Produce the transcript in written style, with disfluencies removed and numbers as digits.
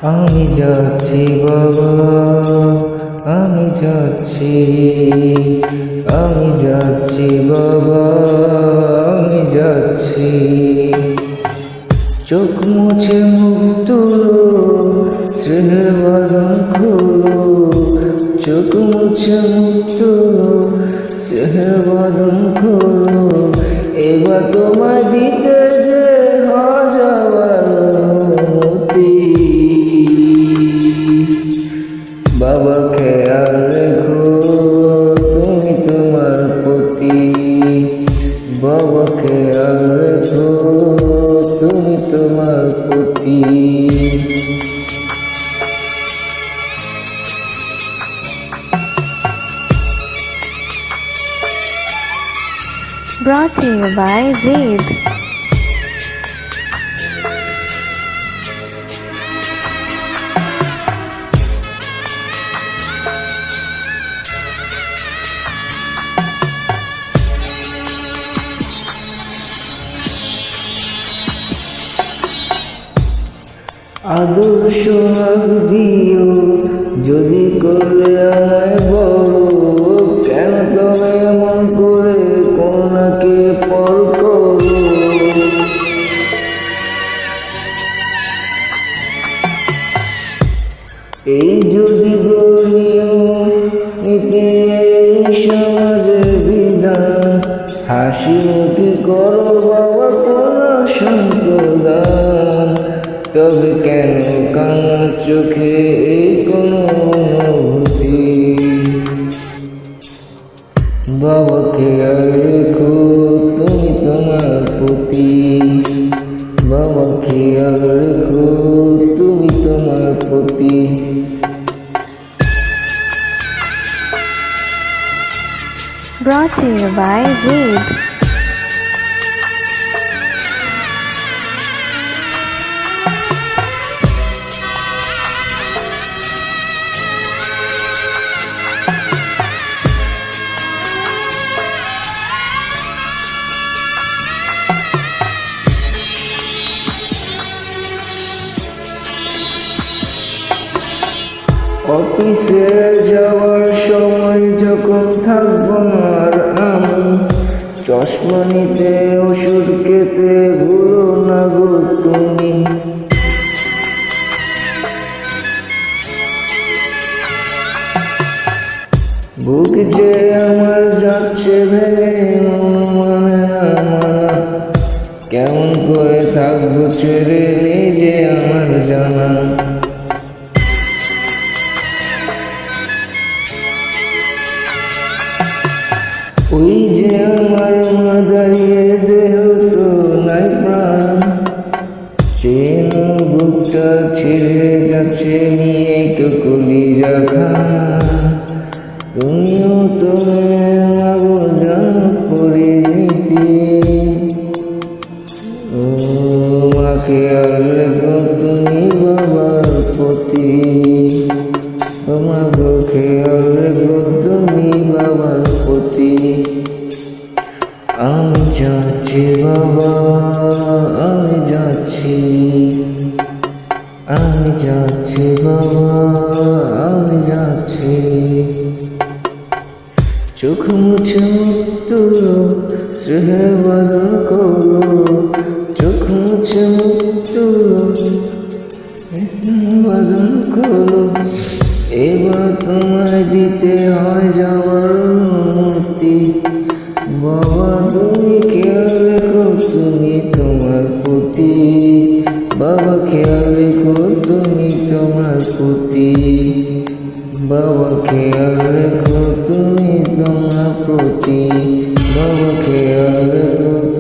আমি যাচ্ছি বাবা, আমি যাচ্ছি, আমি যাচ্ছি বাবা, আমি যাচ্ছি। চোখ মুছে মুখ তুলো, স্নেহের বাঁধন খোলো। চোখ মুছে মুখ তুলো, স্নেহের বাঁধন খোলো। এবার তোমায় দিতে যে যাওয়ার অনুমতি। বাবা খেয়াল রেখো তুমি তোমার প্রতি। বাবা খেয়াল রেখো তুমি তোমার প্রতি। Brought to you by Zaid. আদর্শ হাত দিও যদি করলে আমায় বড়। কেন তবে এমন করে কন্যাকে পর করো। এই যদি গড়িও নীতি সমাজের বিধান। হাসি মুখে করো বাবা কন্যা সম্প্রদান। তবে কেন কান্নার চোখে এই কোনো অনুভূতি। বাবা খেয়াল রেখো তুমি তোমার প্রতি। বাবা খেয়াল রেখো তুমি তোমার প্রতি। Brought to you by Zaid. অফিসে যাওয়ার সময় যখন থাকবো না আর আমি। চশমা নিতে ওষুধ খেতে ভুলো না গো তুমি। বুক যে আমার যাচ্ছে ভেঙে মন মানে না মানা। কেমন করে থাকবো ছেড়ে নিজে আমার জানা। ওই যে আমার মা দাঁড়িয়ে দেহ তো নাই প্রাণ। চেন বুকটা ছেড়ে যাচ্ছে নিয়ে কলি রাখানা। তুমিও তুমি মাগো জানো পরিণীতি। ও মা খেয়াল রেখো তুমি বাবার প্রতি। ও মাগো খেয়াল রেখো তুমি বাবার প্রতি। আমি যাচ্ছি বাবা, আমি যাচ্ছি, আমি যাচ্ছি বাবা, আমি যাচ্ছি। চোখ মুছে মুখ তুলো, স্নেহের বাঁধন খোলো। চোখ মুছে মুখ তুলো, স্নেহের বাঁধন খোলো। এবার তোমায় দিতে হয় যাওয়ার অনুমতি। বাবা তুমি খেয়াল রেখো তুমি